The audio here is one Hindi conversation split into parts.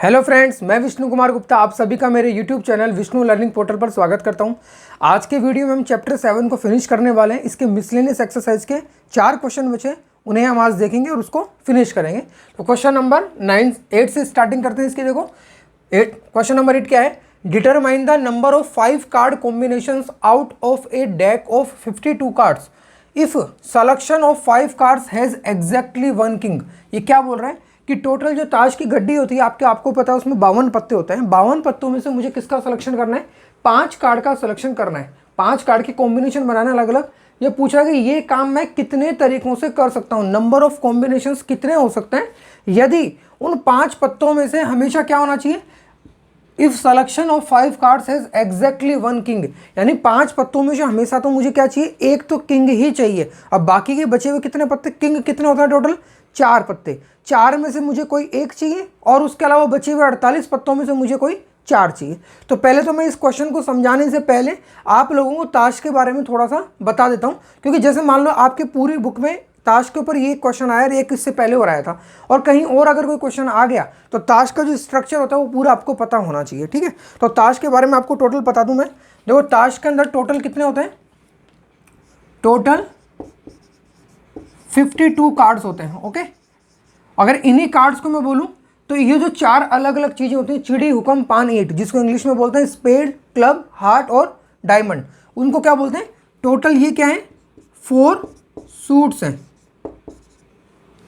हेलो फ्रेंड्स, मैं विष्णु कुमार गुप्ता आप सभी का मेरे YouTube channel Vishnu learning portal पर स्वागत करता हूं। आज के वीडियो में हम चैप्टर 7 को फिनिश करने वाले हैं। इसके मिसलेनियस एक्सरसाइज के 4 क्वेश्चन बचे, उन्हें हम आज देखेंगे और उसको फिनिश करेंगे। तो क्वेश्चन नंबर 8 से स्टार्टिंग करते हैं। इसके देखो क्वेश्चन नंबर 8 क्या है, determine the number of 5 card combinations out of a deck of 52 cards if selection of 5 cards has exactly 1 king. ये क्या बोल रहा है कि टोटल जो ताश की गड्डी होती है आपको पता है उसमें 52 पत्ते होते हैं। 52 पत्तों में से मुझे किसका सिलेक्शन करना है, 5 कार्ड का सिलेक्शन करना है। 5 कार्ड की कॉम्बिनेशन बनाना अलग अलग। ये पूछा कि ये काम मैं कितने तरीकों से कर सकता हूँ, नंबर ऑफ कॉम्बिनेशंस कितने हो सकते हैं यदि उन 5 पत्तों में से हमेशा क्या होना चाहिए, if selection of 5 cards has exactly 1 king. यानी 5 पत्तों में से हमेशा तो मुझे क्या चाहिए, एक तो किंग ही चाहिए। अब बाकी के बचे हुए कितने पत्ते, किंग कितने होता है टोटल, 4 पत्ते। 4 में से मुझे कोई एक चाहिए और उसके अलावा बचे हुए 48 पत्तों में से मुझे कोई 4 चाहिए। तो पहले तो मैं इस क्वेश्चन को समझाने से पहले आप लोगों को ताश के बारे में थोड़ा सा बता देता हूँ, क्योंकि जैसे मान लो आपके पूरी बुक में ताश के ऊपर ये क्वेश्चन आया और एक इससे पहले हो रहा था, और कहीं और अगर कोई क्वेश्चन आ गया तो ताश का जो स्ट्रक्चर होता है वो पूरा आपको पता होना चाहिए। ठीक है, तो ताश के बारे में आपको टोटल बता दूं मैं। देखो ताश के अंदर टोटल कितने होते हैं, टोटल 52 कार्ड्स होते हैं। ओके, अगर इन्हीं कार्ड्स को मैं बोलूं तो ये जो 4 अलग अलग चीज़ें होती हैं, चिड़ी, हुक्म, पान, ईंट, जिसको इंग्लिश में बोलते हैं स्पेड, क्लब, हार्ट और डायमंड, उनको क्या बोलते हैं, टोटल ये क्या है, 4 सूट्स हैं।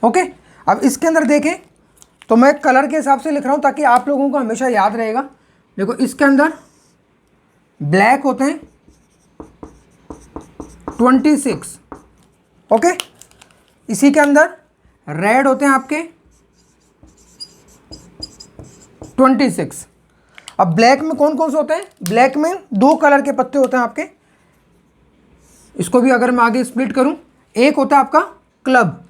ओके, अब इसके अंदर देखें तो मैं कलर के हिसाब से लिख रहा हूं ताकि आप लोगों को हमेशा याद रहेगा। देखो इसके अंदर ब्लैक होते हैं 26। ओके, इसी के अंदर रेड होते हैं आपके 26। अब ब्लैक में कौन कौन से होते हैं, ब्लैक में 2 कलर के पत्ते होते हैं आपके। इसको भी अगर मैं आगे स्प्लिट करूं, एक होता है आपका क्लब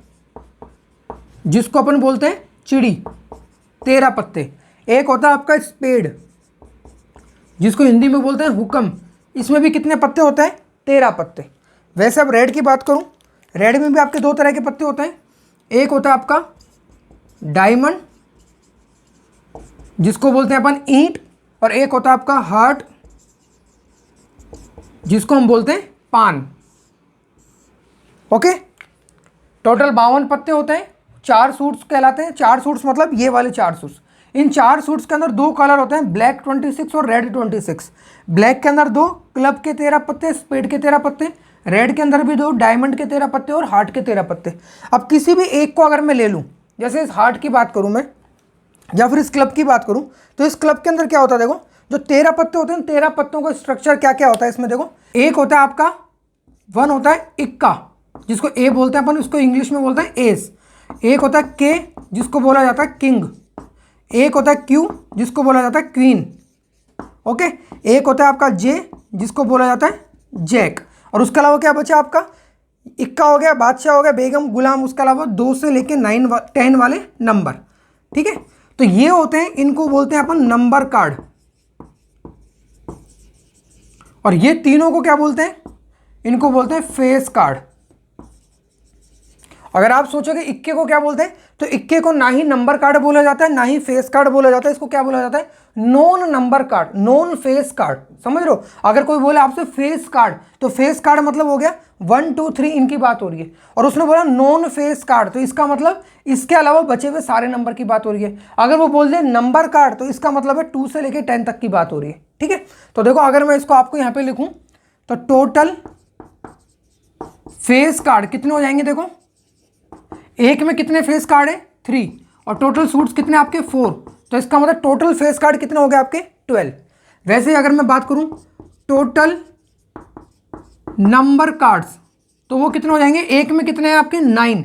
जिसको अपन बोलते हैं चिड़ी, 13 पत्ते। एक होता है आपका स्पेड जिसको हिंदी में बोलते हैं हुक्म, इसमें भी कितने पत्ते होते हैं, 13 पत्ते। वैसे अब रेड की बात करूं, रेड में भी आपके 2 तरह के पत्ते होते हैं। एक होता है आपका डायमंड जिसको बोलते हैं अपन ईंट, और एक होता है आपका हार्ट जिसको हम बोलते हैं पान। ओके, टोटल 52 पत्ते होते हैं, 4 सूट्स कहलाते हैं। 4 सूट्स मतलब ये वाले 4 सूट्स। इन 4 सूट्स के अंदर 2 कलर होते हैं, ब्लैक 26 और रेड 26। ब्लैक के अंदर 2, क्लब के 13 पत्ते, स्पेड के 13 पत्ते, रेड के अंदर भी 2, डायमंड के 13 पत्ते और हार्ट के 13 पत्ते। अब किसी भी एक को अगर मैं ले लूँ, जैसे इस हार्ट की बात करूँ मैं या फिर इस क्लब की बात करूँ, तो इस क्लब के अंदर क्या होता है, देखो जो 13 पत्ते होते हैं, 13 पत्तों का स्ट्रक्चर क्या क्या होता है इसमें। देखो एक होता है आपका 1 होता है इक्का जिसको ए बोलते हैं अपन, उसको इंग्लिश में बोलते हैं एस। एक होता है के जिसको बोला जाता है किंग। एक होता है क्यू जिसको बोला जाता है क्वीन। ओके, एक होता है आपका जे जिसको बोला जाता है जैक। और उसके अलावा क्या बचा आपका, इक्का हो गया, बादशाह हो गया, बेगम, गुलाम, उसके अलावा 2 से लेके 10 वाले नंबर। ठीक है, तो ये होते हैं, इनको बोलते हैं अपन नंबर कार्ड। और ये तीनों को क्या बोलते हैं, इनको बोलते हैं फेस कार्ड। अगर आप सोचोगे इक्के को क्या बोलते हैं, तो इक्के को ना ही नंबर कार्ड बोला जाता है ना ही फेस कार्ड बोला जाता है, इसको क्या बोला जाता है, non number card, non face card. समझ रहे हो, अगर कोई बोले आपसे फेस कार्ड, तो फेस कार्ड मतलब हो गया 1 2 3 इनकी बात हो रही है, और उसने बोला नॉन फेस कार्ड तो इसका मतलब इसके अलावा बचे हुए सारे नंबर की बात हो रही है। अगर वो बोल दे नंबर कार्ड तो इसका मतलब है 2 से लेकर 10 तक की बात हो रही है। ठीक है, तो देखो अगर मैं इसको आपको यहाँ पे लिखूं तो टोटल फेस कार्ड कितने हो जाएंगे, देखो एक में कितने फेस कार्ड है, 3, और टोटल सूट्स कितने आपके 4, तो इसका मतलब टोटल फेस कार्ड कितने हो गए आपके 12। वैसे ही अगर मैं बात करूं टोटल नंबर कार्ड्स तो वो कितने हो जाएंगे, एक में कितने हैं आपके 9,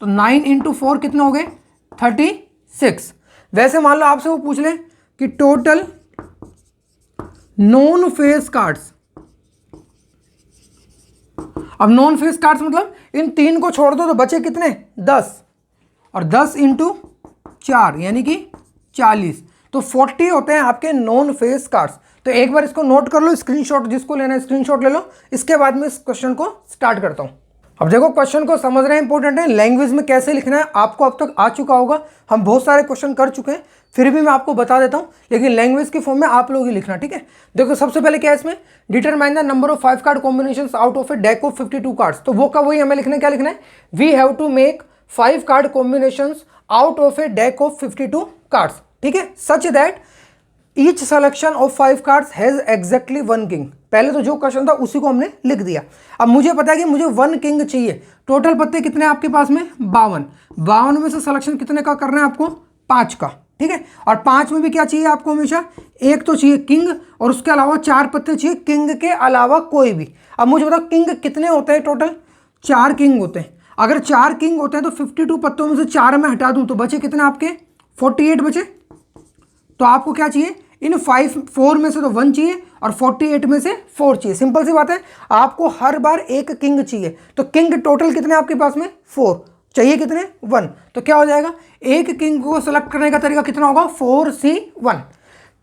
तो 9 × 4 कितने हो गए 36। वैसे मान लो आपसे वो पूछ ले कि टोटल नॉन फेस कार्ड्स, अब नॉन फेस कार्ड्स मतलब इन 3 को छोड़ दो तो बचे कितने 10, और 10 × 4 यानी कि 40, तो 40 होते हैं आपके नॉन फेस कार्ड्स। तो एक बार इसको नोट कर लो, स्क्रीनशॉट जिसको लेना है स्क्रीनशॉट ले लो। इसके बाद में इस क्वेश्चन को स्टार्ट करता हूं। अब देखो क्वेश्चन को समझना इंपॉर्टेंट है, लैंग्वेज में कैसे लिखना है आपको अब तक आ चुका होगा, हम बहुत सारे क्वेश्चन कर चुके हैं, फिर भी मैं आपको बता देता हूं, लेकिन लैंग्वेज के फॉर्म में आप लोग ही लिखना, ठीक है। देखो सबसे पहले क्या है इसमें, determine the number of 5 card combinations out of a deck of 52 cards. तो वो का वही हमें लिखना है, क्या लिखना है, we have to make 5 card combinations out of a deck of 52 cards, ठीक है, such that each selection of 5 cards has exactly 1 king. पहले तो जो क्वेश्चन था उसी को हमने लिख दिया। अब मुझे पता है कि मुझे 1 किंग चाहिए। टोटल पत्ते कितने हैं आपके पास में, 52। 52 में से सिलेक्शन कितने का करना है आपको, 5 का, ठीक है। और 5 में भी क्या चाहिए आपको, हमेशा एक तो चाहिए किंग, और उसके अलावा 4 पत्ते चाहिए किंग के अलावा कोई भी। अब मुझे बताओ किंग कितने होते हैं, टोटल 4 किंग होते हैं। अगर 4 किंग होते हैं तो 52 पत्तों में से 4 मैं हटा दूं तो बचे कितने आपके, 48 बचे। तो आपको क्या चाहिए, इन 4 में से तो 1 चाहिए और 48 में से 4 चाहिए। सिंपल सी बात है, आपको हर बार एक किंग चाहिए। तो किंग टोटल कितने आपके पास में, 4 चाहिए, कितने, 1। तो क्या हो जाएगा, एक किंग को सेलेक्ट करने का तरीका कितना होगा, 4C1।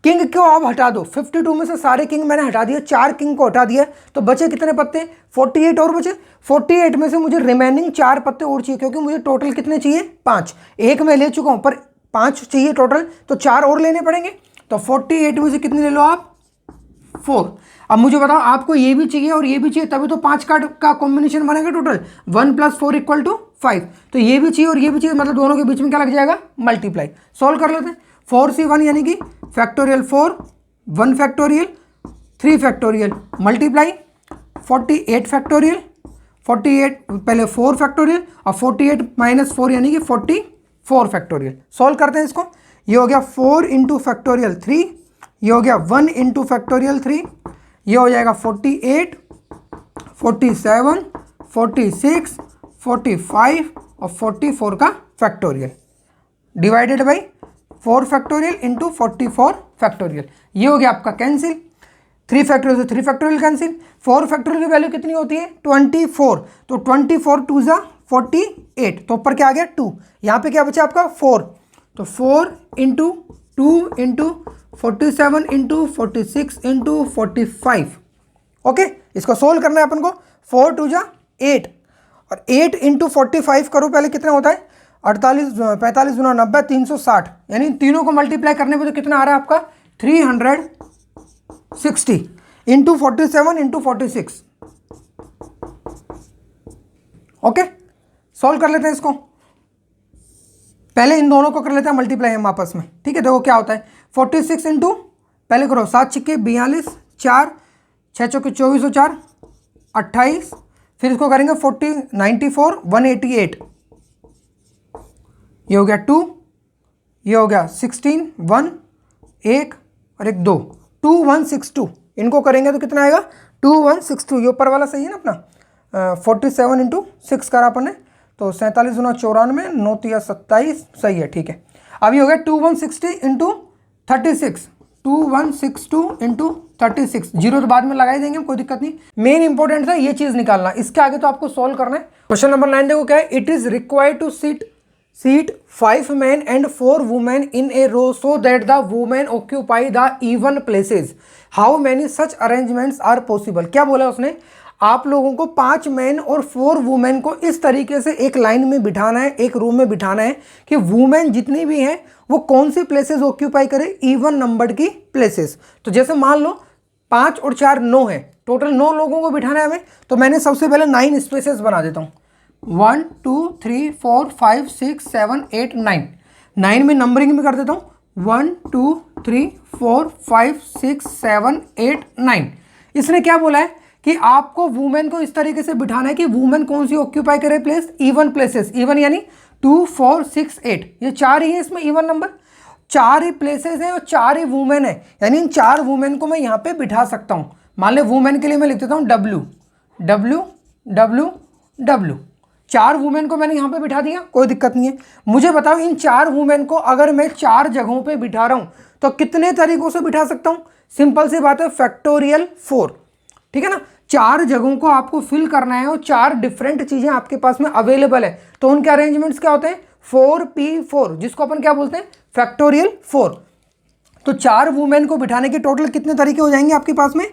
किंग को आप हटा दो, 52 में से सारे किंग मैंने हटा दिए, 4 किंग को हटा दिया, तो बचे कितने पत्ते, 48 और बचे। 48 में से मुझे रिमेनिंग 4 पत्ते और चाहिए, क्योंकि मुझे टोटल कितने चाहिए, 5। एक मैं ले चुका हूं पर 5 चाहिए टोटल, तो 4 और लेने पड़ेंगे। तो 48 में से कितने ले लो आप, 4। अब मुझे बताओ आपको ये भी चाहिए और ये भी चाहिए, तभी तो 5 कार्ड का कॉम्बिनेशन बनेगा टोटल, 1 + 4 = 5। तो ये भी चाहिए और ये भी चाहिए, मतलब दोनों के बीच में क्या लग जाएगा, मल्टीप्लाई। सॉल्व कर लेते हैं। 4C1 यानी कि factorial 4, 1 factorial, 3 factorial, multiply 48 factorial, 48 पहले 4 फैक्टोरियल और 48 - 4 यानी कि 44 फैक्टोरियल। सॉल्व करते हैं इसको। ये हो गया 4 × फैक्टोरियल 3, ये हो गया 1 × फैक्टोरियल 3, ये हो जाएगा 48, 47, 46, 45 और 44 का factorial, divided by 4 factorial × 44 factorial. ये हो गया आपका कैंसिल, 3 फैक्टोरियल से 3 फैक्टोरियल कैंसिल। 4 फैक्टोरियल की वैल्यू कितनी होती है, 24। तो 24 2 × 48, तो ऊपर क्या आ गया 2, यहाँ पे क्या बचा आपका 4। तो 4 × 2 × 47 × 46 × 45। ओके, इसको सोल्व करना है अपन को। 4 2 × 8 और 8 × 45 करो, पहले कितना होता है, 48 45 × 90 360, यानी तीनों को मल्टीप्लाई करने पे तो कितना आ रहा है आपका, 360 × 47 × 46। ओके, सॉल्व कर लेते हैं इसको। पहले इन दोनों को कर लेते हैं मल्टीप्लाई हम आपस में, ठीक है। देखो क्या होता है, 46 × पहले करो 7 × 42, 4 6 × 24 और 4 28, फिर इसको करेंगे 40 94 188, ये हो गया 2, ये हो गया 16 1 1 और 1 2 2162। इनको करेंगे तो कितना आएगा, 2162। ये ऊपर वाला सही है ना अपना, 47 × 6 करा अपन ने, तो 47 × 94, 9 × 27, सही है, ठीक है। अभी हो गया 2160 × 36, 2162 × 36, जीरो तो बाद में लगा ही देंगे, कोई दिक्कत नहीं। मेन इंपॉर्टेंट है ये चीज निकालना, इसके आगे तो आपको सॉल्व करना है। क्वेश्चन नंबर 9 देखो क्या है, it is required to seat 5 men and 4 women in a row so that the women occupy the even places. How many such arrangements are possible? क्या बोला उसने, आप लोगों को 5 मैन और 4 वुमेन को इस तरीके से एक लाइन में बिठाना है, एक रूम में बिठाना है कि वुमेन जितनी भी हैं वो कौन सी प्लेसेस ऑक्यूपाई करे, इवन नंबर्ड की प्लेसेस। तो जैसे मान लो 5 और 4 9 है, टोटल 9 लोगों को बिठाना है हमें, तो मैंने सबसे पहले 9 स्पेसेस बना देता हूँ, 1 2 3 4 5 6 7 8 9। 9 में नंबरिंग में कर देता हूँ, 1 2 3 4 5 6 7 8 9। इसने क्या बोला है कि आपको वुमेन को इस तरीके से बिठाना है कि वुमेन कौन सी ऑक्यूपाई करे प्लेस, इवन प्लेसेस। इवन यानी 2 4 6 8, ये 4 ही है इसमें इवन नंबर, 4 ही प्लेसेस हैं और 4 ही वुमेन है, यानी इन 4 वुमेन को मैं यहाँ पे बिठा सकता हूँ। मान ले वुमेन के लिए मैं लिख देता हूँ W W W W, 4 women को मैंने यहाँ पे बिठा दिया, कोई दिक्कत नहीं है। मुझे बताओ इन 4 वुमेन को अगर मैं 4 जगहों पे बिठा रहा हूँ तो कितने तरीकों से बिठा सकता हूँ, सिंपल सी बात है, फैक्टोरियल 4, ठीक है ना। 4 जगहों को आपको फिल करना है और 4 डिफरेंट चीजें आपके पास में अवेलेबल है, तो उनके अरेंजमेंट्स क्या होते हैं, 4P4, जिसको अपन क्या बोलते हैं, फैक्टोरियल 4। तो 4 वुमेन को बिठाने के टोटल कितने तरीके हो जाएंगे आपके पास में,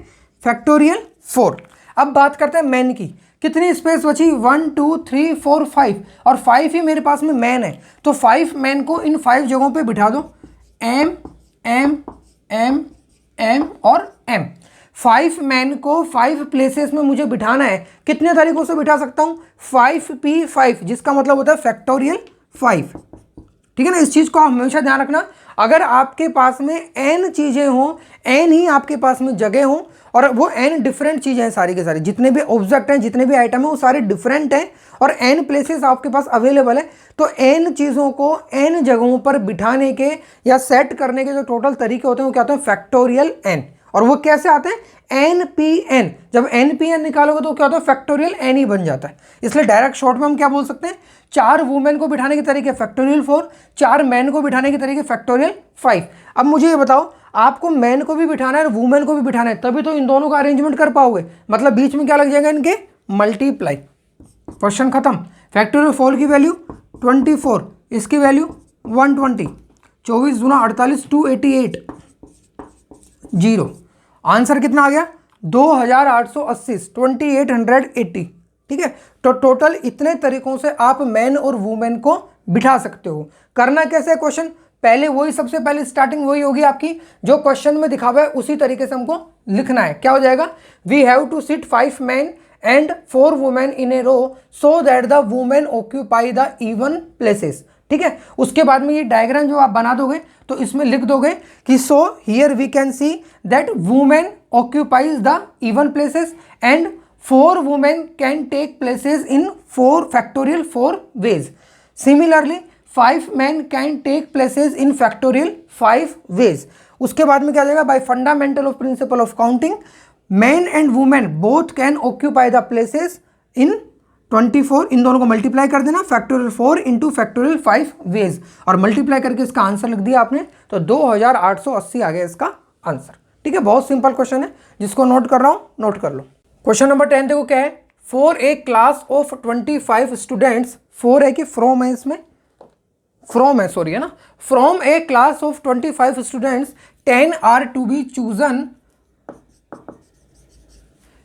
फैक्टोरियल 4। अब बात करते हैं मैन की, कितनी स्पेस बची, 1 2 3 4 5, और 5 ही मेरे पास में मैन है, तो 5 मैन को इन 5 जगहों पे बिठा दो, एम एम एम एम और एम। 5 मैन को 5 प्लेसेस में मुझे बिठाना है, कितने तरीकों से बिठा सकता हूँ, 5p5, जिसका मतलब होता है फैक्टोरियल 5। ठीक है ना, इस चीज़ को हमेशा ध्यान रखना। अगर आपके पास में n चीज़ें हों, n ही आपके पास में जगह हों, और वो n डिफरेंट चीज़ें हैं, सारी के सारी जितने भी ऑब्जेक्ट हैं, जितने भी आइटम हैं, वो सारे डिफरेंट हैं, और n प्लेसेस आपके पास अवेलेबल है, तो n चीज़ों को n जगहों पर बिठाने के या सेट करने के जो टोटल तरीके होते हैं वो क्या होते हैं, फैक्टोरियल n। और वो कैसे आते हैं, npn। जब npn निकालोगे तो क्या होता है, फैक्टोरियल n ही बन जाता है। इसलिए डायरेक्ट शॉर्ट में हम क्या बोल सकते हैं, 4 वुमेन को बिठाने के तरीके फैक्टोरियल 4, 4 मैन को बिठाने के तरीके फैक्टोरियल 5। अब मुझे ये बताओ, आपको मैन को भी बिठाना है और वुमेन को भी बिठाना है, तभी तो इन दोनों का अरेंजमेंट कर पाओगे, मतलब बीच में क्या लग जाएगा, इनके मल्टीप्लाई। क्वेश्चन खत्म। फैक्टोरियल 4 की वैल्यू 24, इसकी वैल्यू 120, 24 दूना 48, 288, 0। आंसर कितना आ गया, 2880, 2880। ठीक है, तो टोटल इतने तरीकों से आप मैन और वुमेन को बिठा सकते हो। करना कैसे है क्वेश्चन, पहले वही, सबसे पहले स्टार्टिंग वही होगी आपकी, जो क्वेश्चन में दिखा हुआ है उसी तरीके से हमको लिखना है। क्या हो जाएगा, we have to sit 5 man and 4 women in a row so that the women occupy the even places. ठीक है, उसके बाद में ये डायग्राम जो आप बना दोगे तो इसमें लिख दोगे कि so here we can see that women occupies the even places and 4 women can take places in 4 factorial 4 ways. Similarly, 5 men can take places in factorial 5 ways. उसके बाद में क्या जाएगा, by fundamental of principle of counting, men and women both can occupy the places in 24। इन दोनों को मल्टीप्लाई कर देना, फैक्टोरियल 4 इंटू फैक्टोरियल 5 वेज, और मल्टीप्लाई करके इसका आंसर लिख दिया आपने, तो 2880 आ गया इसका आंसर। ठीक है, बहुत सिंपल क्वेश्चन है, जिसको नोट कर रहा हूँ नोट कर लो। क्वेश्चन नंबर 10 देखो क्या है, for a class of 25 students, four है कि फ्रॉम है, इसमें फ्रॉम है, सॉरी है ना, from a class of 25 students 10 are to be chosen,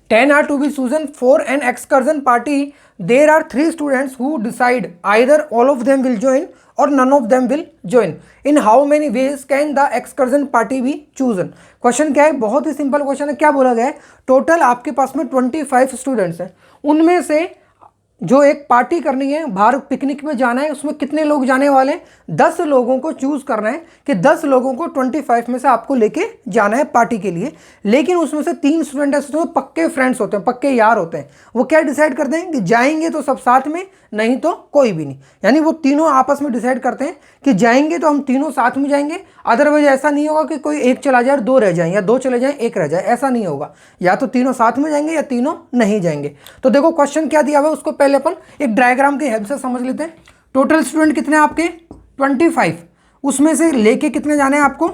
10 are to be chosen for an excursion party. There are 3 students who decide either all of them will join or none of them will join. In how many ways can the excursion party be chosen? Question क्या है, बहुत ही सिंपल क्वेश्चन है। क्या बोला गया है, टोटल आपके पास में 25 स्टूडेंट्स हैं, उनमें से जो एक पार्टी करनी है, बाहर पिकनिक में जाना है, उसमें कितने लोग जाने वाले हैं, 10 लोगों को चूज करना है कि 10 लोगों को 25 में से आपको लेके जाना है पार्टी के लिए। लेकिन उसमें से 3 स्टूडेंट ऐसे होते हैं, पक्के फ्रेंड्स होते हैं, पक्के यार होते हैं, वो क्या डिसाइड करते हैं कि जाएंगे तो सब साथ में, नहीं तो कोई भी नहीं। यानी वो तीनों आपस में डिसाइड करते हैं कि जाएंगे तो हम तीनों साथ में जाएंगे, अदरवाइज ऐसा नहीं होगा कि कोई एक चला जाए और 2 रह जाए, या 2 चले जाए 1 रह जाए, ऐसा नहीं होगा। या तो तीनों साथ में जाएंगे या तीनों नहीं जाएंगे। तो देखो क्वेश्चन क्या दिया हुआ है, उसको पहले अपन एक डायग्राम की हेल्प से समझ लेते हैं। टोटल स्टूडेंट कितने हैं आपके, 25, उसमें से लेके कितने जाने हैं आपको,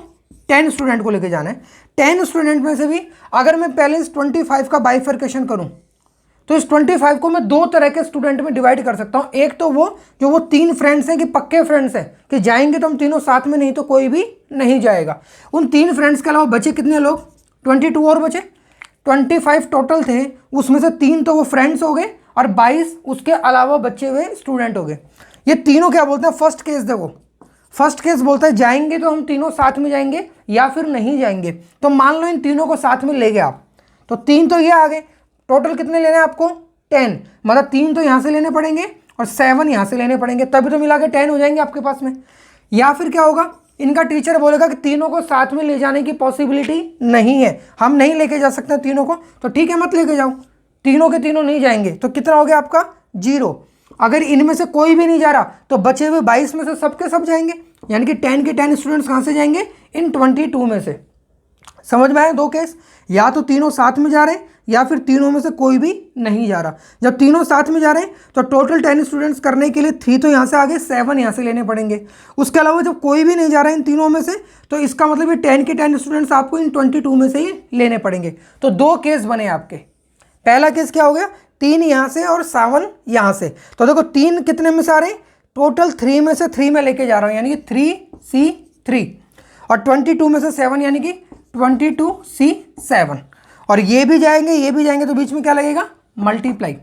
10 स्टूडेंट को लेके जाना है। 10 स्टूडेंट में से भी अगर मैं पहले इस 25 का बाइफर्केशन करूं, तो इस 25 को मैं 2 तरह के स्टूडेंट में डिवाइड कर सकता हूं। एक तो वो जो वो 3 फ्रेंड्स हैं कि पक्के फ्रेंड्स हैं कि जाएंगे तो हम तीनों साथ में, नहीं तो कोई भी नहीं जाएगा। उन 3 फ्रेंड्स के अलावा बचे कितने लोग, 22 और बचे। 25 टोटल थे, उसमें से 3 तो वो फ्रेंड्स हो गए और 22 उसके अलावा बचे हुए स्टूडेंट हो गए। ये तीनों क्या बोलते हैं, फर्स्ट केस देखो, फर्स्ट केस बोलता है जाएंगे तो हम तीनों साथ में जाएंगे या फिर नहीं जाएंगे। तो मान लो इन तीनों को साथ में ले गए आप, तो 3 तो ये आ गए। टोटल कितने लेने हैं आपको, 10, मतलब 3 तो यहाँ से लेने पड़ेंगे और 7 यहाँ से लेने पड़ेंगे, तभी तो मिला के 10 हो जाएंगे आपके पास में। या फिर क्या होगा, इनका टीचर बोलेगा कि तीनों को साथ में ले जाने की पॉसिबिलिटी नहीं है, हम नहीं लेके जा सकते तीनों को, तो ठीक है मत लेके जाओ, तीनों के तीनों नहीं जाएंगे। तो कितना हो गया आपका, 0। अगर इनमें से कोई भी नहीं जा रहा तो बचे हुए 22 में से सबके सब जाएंगे, यानी कि 10 के 10 स्टूडेंट्स कहाँ से जाएंगे, इन 22 में से। समझ में आए 2 केस, या तो तीनों साथ में जा रहे हैं या फिर तीनों में से कोई भी नहीं जा रहा। जब तीनों साथ में जा रहे हैं तो टोटल 10 स्टूडेंट्स करने के लिए 3 तो यहाँ से आ गए, 7 यहाँ से लेने पड़ेंगे। उसके अलावा जब कोई भी नहीं जा रहा है इन तीनों में से, तो इसका मतलब ये 10 के 10 स्टूडेंट्स आपको इन 22 में से ही लेने पड़ेंगे। तो 2 केस बने आपके। पहला केस क्या हो गया, 3 यहाँ से और 7 यहाँ से। तो देखो 3 कितने में से आ रहे हैं, टोटल 3 में से 3 में लेके जा रहा हूँ, यानी कि 3C3, और 22 में से 7 यानी कि 22C7, और ये भी जाएंगे ये भी जाएंगे, तो बीच में क्या लगेगा, मल्टीप्लाई।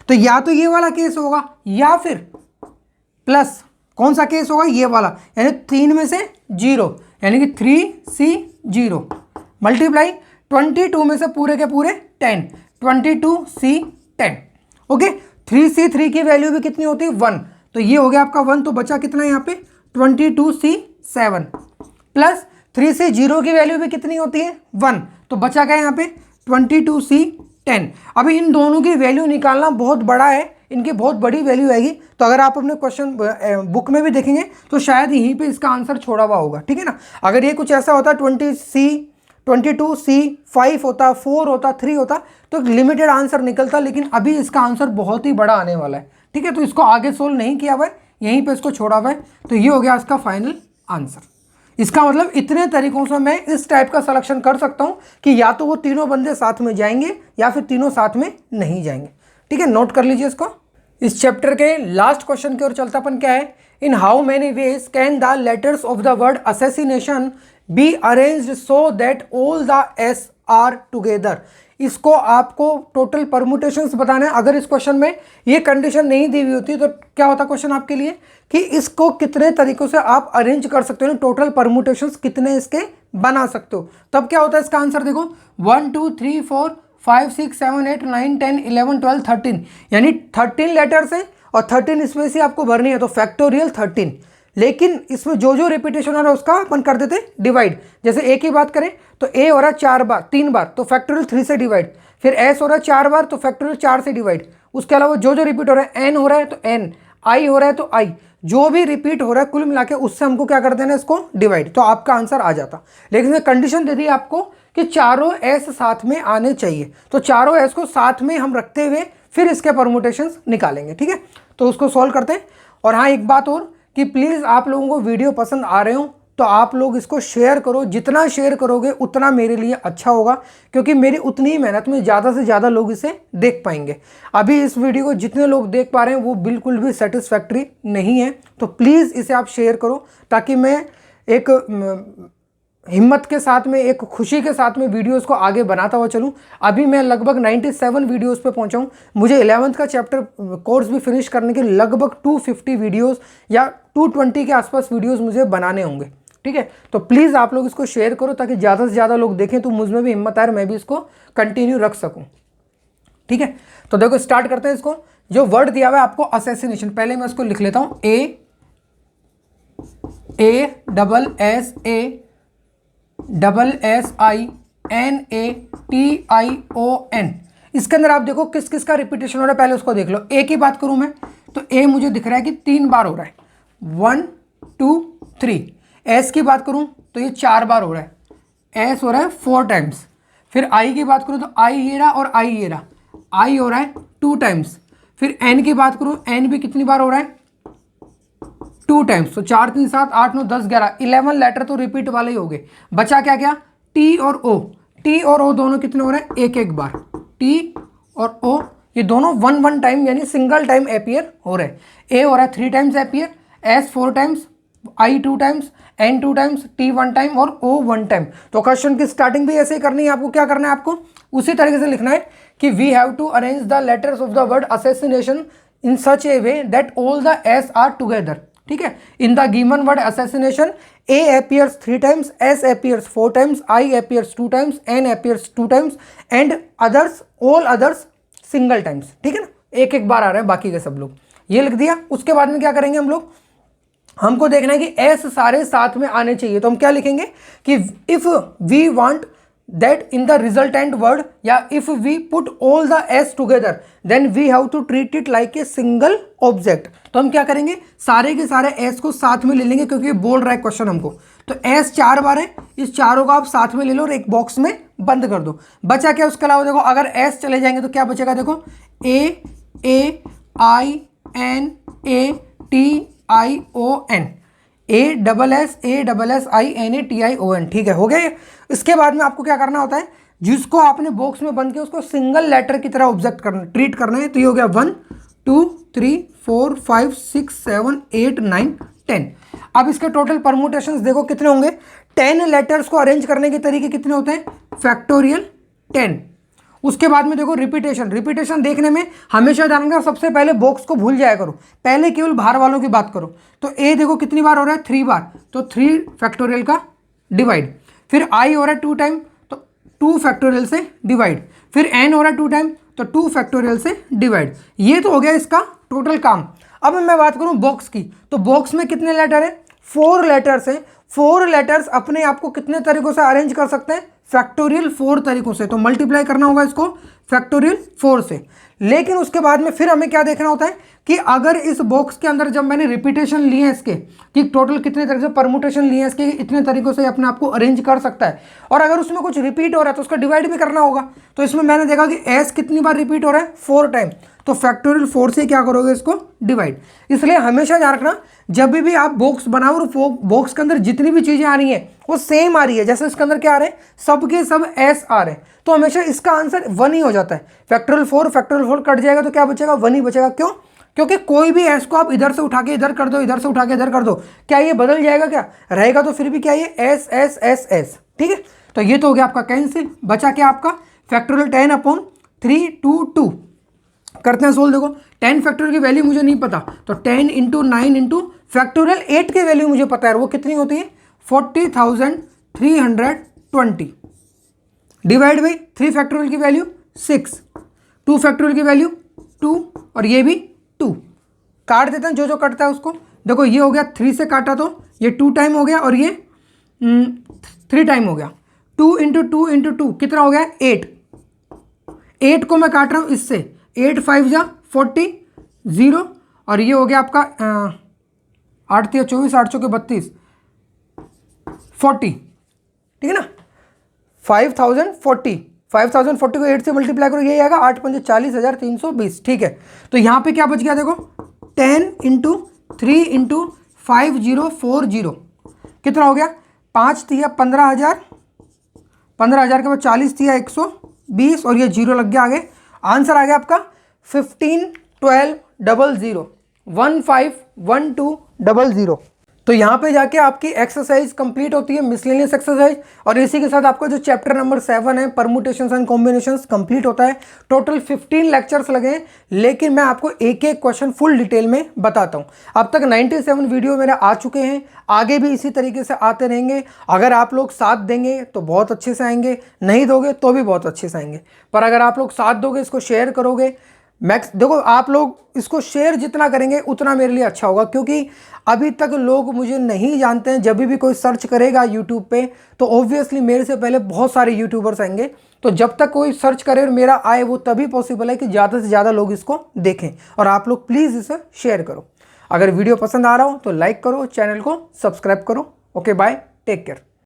तो या तो ये वाला केस होगा या फिर प्लस कौन सा केस होगा, ये वाला, यानी 3 में से 0, यानी कि 3C0 मल्टीप्लाई 22 में से पूरे के पूरे 10, 22C10। ओके, 3C3 की वैल्यू भी कितनी होती है 1, तो ये हो गया आपका 1, तो बचा कितना यहाँ पे 22C7 प्लस 3C0 की वैल्यू भी कितनी होती है 1, तो बचा क्या यहाँ पे 22C10। अभी इन दोनों की वैल्यू निकालना बहुत बड़ा है, इनकी बहुत बड़ी वैल्यू आएगी। तो अगर आप अपने क्वेश्चन बुक में भी देखेंगे तो शायद यहीं पे इसका आंसर छोड़ा हुआ होगा, ठीक है ना। अगर ये कुछ ऐसा होता 22C5 होता, 4 होता, 3 होता तो लिमिटेड आंसर निकलता, लेकिन अभी इसका आंसर बहुत ही बड़ा आने वाला है, ठीक है। तो इसको आगे सोल्व नहीं किया हुआ है, यहीं पे इसको छोड़ा हुआ है, तो ये हो गया इसका फाइनल आंसर। इसका मतलब इतने तरीकों से मैं इस टाइप का सिलेक्शन कर सकता हूं कि या तो वो तीनों बंदे साथ में जाएंगे या फिर तीनों साथ में नहीं जाएंगे, ठीक है। नोट कर लीजिए इसको। इस चैप्टर के लास्ट क्वेश्चन की ओर चलता अपन क्या है, in how many ways can the letters of the word assassination be arranged so that all the S are together. इसको आपको टोटल परमुटेशंस बताना है। अगर इस क्वेश्चन में ये कंडीशन नहीं दी हुई होती तो क्या होता क्वेश्चन आपके लिए कि इसको कितने तरीकों से आप अरेंज कर सकते हो, टोटल परमुटेशंस कितने इसके बना सकते हो। तब क्या होता है इसका आंसर देखो 1 2 3 4 5 6 7 8 9 10 11 12 13, यानी 13 लेटर्स है और 13 स्पेस ही आपको भरनी है, तो फैक्टोरियल 13। लेकिन इसमें जो जो रिपीटेशन हो रहा है उसका अपन कर देते डिवाइड। जैसे ए की बात करें तो ए हो रहा है 3 बार तो फैक्टोरियल 3 से डिवाइड, फिर एस हो रहा है 4 बार तो फैक्टोरियल 4 से डिवाइड। उसके अलावा जो जो रिपीट हो रहा है, एन हो रहा है तो एन, आई हो रहा है तो आई, जो भी रिपीट हो रहा है कुल मिला के उससे हमको क्या कर देना है इसको डिवाइड, तो आपका आंसर आ जाता। लेकिन ये कंडीशन दे दी आपको कि चारों एस साथ में आने चाहिए, तो चारों एस को साथ में हम रखते हुए फिर इसके परमुटेशंस निकालेंगे, ठीक है। तो उसको सॉल्व करते हैं। और हाँ एक बात और कि प्लीज़ आप लोगों को वीडियो पसंद आ रहे हो तो आप लोग इसको शेयर करो, जितना शेयर करोगे उतना मेरे लिए अच्छा होगा, क्योंकि मेरी उतनी ही मेहनत में ज़्यादा से ज़्यादा लोग इसे देख पाएंगे। अभी इस वीडियो को जितने लोग देख पा रहे हैं वो बिल्कुल भी सेटिस्फैक्ट्री नहीं है, तो प्लीज़ इसे आप शेयर करो ताकि मैं एक हिम्मत के साथ में, एक खुशी के साथ में वीडियोस को आगे बनाता हुआ चलूं। अभी मैं लगभग 97 वीडियोस पे पहुंचा हूं। मुझे 11th का चैप्टर कोर्स भी फिनिश करने के लगभग 250 वीडियोस या 220 के आसपास वीडियोस मुझे बनाने होंगे, ठीक है। तो प्लीज़ आप लोग इसको शेयर करो ताकि ज़्यादा से ज़्यादा लोग देखें, तो मुझ में भी हिम्मत आए और मैं भी इसको कंटिन्यू रख सकूँ, ठीक है। तो देखो स्टार्ट करते हैं इसको। जो वर्ड दिया हुआ है आपको असैसिनेशन, पहले मैं इसको लिख लेता हूँ, ASSINATION। इसके अंदर आप देखो किस किस का रिपीटेशन हो रहा है, पहले उसको देख लो। ए की बात करूं मैं तो ए मुझे दिख रहा है कि 3 बार हो रहा है, 1 2 3। एस की बात करूं तो ये 4 बार हो रहा है, एस हो रहा है 4 टाइम्स। फिर आई की बात करूं तो आई ये रहा और आई ये रहा, आई हो रहा है 2 टाइम्स। फिर एन की बात करूं, एन भी कितनी बार हो रहा है 2 टाइम्स। तो 4 3 7 8 9 10 11 11 लेटर तो रिपीट वाले ही हो गए। बचा क्या क्या, टी और ओ। टी और ओ दोनों कितने हो रहे हैं, एक एक बार। टी और ओ ये दोनों 1 टाइम यानी सिंगल टाइम एपियर हो रहे हैं। ए हो रहा है 3 times appear, S 4 times, I 2 times, N 2 times, T 1 time और ओ 1 टाइम। तो क्वेश्चन की स्टार्टिंग भी ऐसे ही करनी है। आपको क्या करना है, आपको उसी तरीके से लिखना है कि we have to arrange the letters of the word assassination in such a way that all the S are together, ठीक है। In the given word assassination A appears 3 times, S appears 4 times, I appears 2 times, N appears 2 times and others all others single times, ठीक है ना। एक एक बार आ रहे हैं बाकी के सब लोग, ये लिख दिया। उसके बाद में क्या करेंगे हम लोग, हमको देखना है कि एस सारे साथ में आने चाहिए, तो हम क्या लिखेंगे कि if we want that in the resultant word या if we put all the s together then we have to treat it like a single object। तो हम क्या करेंगे, सारे के सारे s को साथ में ले लेंगे क्योंकि बोल रहा है क्वेश्चन हमको। तो s 4 बार है, इस चारों को आप साथ में ले लो और एक बॉक्स में बंद कर दो। बचा क्या, उसके अलावा देखो अगर s चले जाएंगे तो क्या बचेगा, देखो AAINATION, ASSINATION, ठीक है, हो गया। इसके बाद में आपको क्या करना होता है, जिसको आपने बॉक्स में बंद किया उसको सिंगल लेटर की तरह ऑब्जेक्ट करना, ट्रीट करना है। तो ये हो गया 1 2 3 4 5 6 7 8 9 10। अब इसके टोटल परमुटेशंस देखो कितने होंगे। 10 लेटर्स को अरेंज करने के तरीके कितने होते हैं, फैक्टोरियल 10। उसके बाद में देखो रिपीटेशन, रिपीटेशन देखने में हमेशा ध्यान रखना, सबसे पहले बॉक्स को भूल जाया करो, पहले केवल बाहर वालों की बात करो। तो ए देखो कितनी बार हो रहा है, 3 बार, तो 3 फैक्टोरियल का डिवाइड। फिर आई हो रहा है 2 टाइम, तो 2 फैक्टोरियल से डिवाइड। फिर एन हो रहा है 2 टाइम, तो 2 फैक्टोरियल से डिवाइड। ये तो हो गया इसका टोटल काम। अब मैं बात करूं बॉक्स की, तो बॉक्स में कितने लेटर है, 4 लेटर्स हैं। 4 लेटर्स अपने आप को कितने तरीकों से अरेंज कर सकते हैं, फैक्टोरियल 4 तरीकों से। तो मल्टीप्लाई करना होगा इसको फैक्टोरियल 4 से। लेकिन उसके बाद में फिर हमें क्या देखना होता है कि अगर इस बॉक्स के अंदर जब मैंने रिपीटेशन लिए हैं इसके, कि टोटल कितने तरीके से परमुटेशन लिए हैं इसके, इतने तरीकों से अपने आप को अरेंज कर सकता है, और अगर उसमें कुछ रिपीट हो रहा है तो उसका डिवाइड भी करना होगा। तो इसमें मैंने देखा कि एस कितनी बार रिपीट हो रहा है, 4 टाइम, तो फैक्टोरियल 4 से क्या करोगे इसको डिवाइड। इसलिए हमेशा ध्यान रखना, जब भी आप बॉक्स बनाओ और बॉक्स के अंदर जितनी भी चीजें आ रही हैं वो सेम आ रही है, जैसे इसके अंदर क्या आ रहे हैं, सब के सब एस आ रहे हैं, तो हमेशा इसका आंसर 1 ही हो जाता है। फैक्टोरियल 4 कट जाएगा तो क्या बचेगा, 1 ही बचेगा। क्यों? क्योंकि कोई भी एस को आप इधर से उठा के इधर कर दो, इधर से उठा के इधर कर दो, क्या ये बदल जाएगा, क्या रहेगा, तो फिर भी क्या ये एस एस एस एस। ठीक है, तो ये तो हो गया आपका कैंसिल। बचा क्या आपका फैक्टोरियल 10/3 2 2। करते हैं सोल्व। देखो 10 फैक्टोरियल की वैल्यू मुझे नहीं पता, तो 10 × 9 × फैक्टोरियल 8 की वैल्यू मुझे पता है, वो कितनी होती है, 40,320 डिवाइड बाई 3 फैक्टोरियल की वैल्यू 6, 2 फैक्टोरियल की वैल्यू 2, और ये भी 2। काट देते हैं जो जो कटता है उसको। देखो ये हो गया 3 से काटा तो ये 2 टाइम हो गया, और ये 3 टाइम हो गया। 2 × 2 × 2 कितना हो गया, 8। 8 को मैं काट रहा हूँ इससे, 8 5 जा 40 0, और ये हो गया आपका 8 3 24 8 चौके 32 40। ठीक है ना, 5040 को 8 से मल्टीप्लाई करो, ये आएगा 8 5 40,320। ठीक है, तो यहाँ पे क्या बच गया, देखो 10 × 3 × 5040 कितना हो गया, 5 3 15,000, 15,000 के बाद 40 3 120, और ये 0 लग गया आगे। आंसर आ गया आपका 151200 151200। तो यहाँ पे जाके आपकी एक्सरसाइज कंप्लीट होती है, मिसलेनियस एक्सरसाइज, और इसी के साथ आपका जो चैप्टर नंबर 7 है परमुटेशंस एंड कॉम्बिनेशंस कंप्लीट होता है। टोटल 15 लेक्चर्स लगे हैं, लेकिन मैं आपको एक एक क्वेश्चन फुल डिटेल में बताता हूँ। अब तक 97 वीडियो मेरे आ चुके हैं, आगे भी इसी तरीके से आते रहेंगे। अगर आप लोग साथ देंगे तो बहुत अच्छे से आएंगे, नहीं दोगे तो भी बहुत अच्छे से आएंगे। पर अगर आप लोग साथ दोगे, इसको शेयर करोगे, मैक्स देखो आप लोग इसको शेयर जितना करेंगे उतना मेरे लिए अच्छा होगा, क्योंकि अभी तक लोग मुझे नहीं जानते हैं। जब भी कोई सर्च करेगा यूट्यूब पे तो ऑब्वियसली मेरे से पहले बहुत सारे यूट्यूबर्स आएंगे, तो जब तक कोई सर्च करे और मेरा आए वो तभी पॉसिबल है कि ज़्यादा से ज़्यादा लोग इसको देखें। और आप लोग प्लीज़ इसे शेयर करो। अगर वीडियो पसंद आ रहा हो तो लाइक करो, चैनल को सब्सक्राइब करो। Okay bye, take care.